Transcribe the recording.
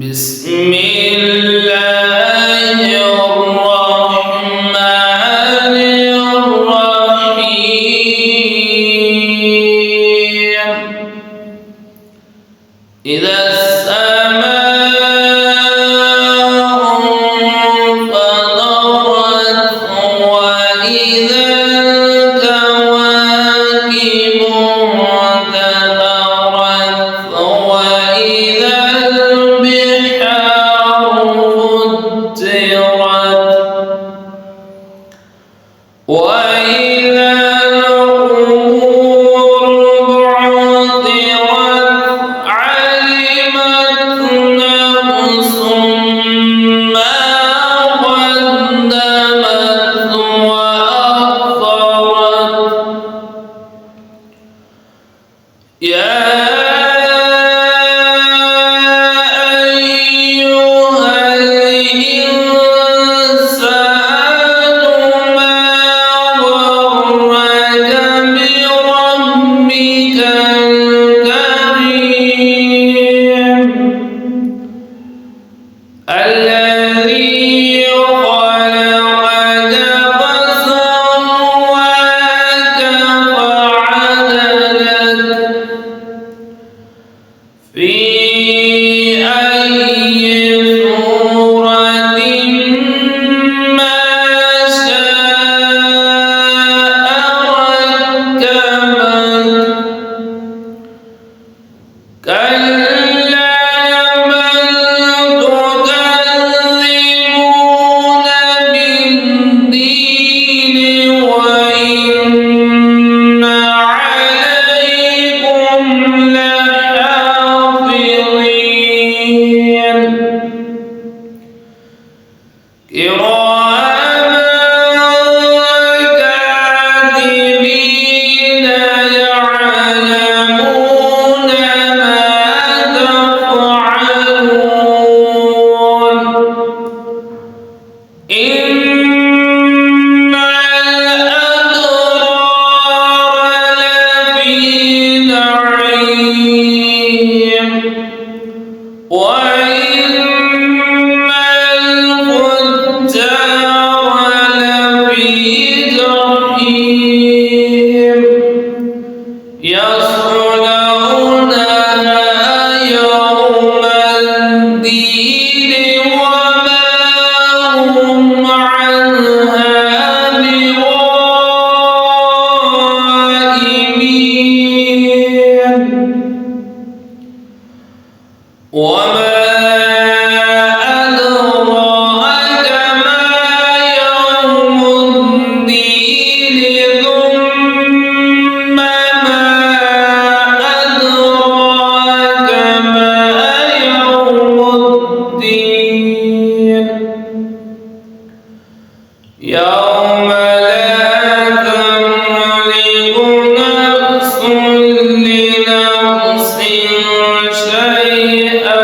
بسم الله الرحمن الرحيم إذا السماء انفطرت وإذا الكواكب انتثرت وإذا البحار فجرت وإذا القبور بعثرت علمت نفس ما قدمت وأخرت يا الذي خلقك فسواك فعدلك في أي صورة ما شاء ركبك كلا كاتبين يعلمون ما تفعلون إن الأبرار لفي نعيم وإن الفجار لفي جحيم يصلونها يوم الدين وما هم عنها بغائبين وما أدراك ما يوم الدين ثم ما أدراك ما يوم الدين يوم لا تملك نفس لنفس شيئا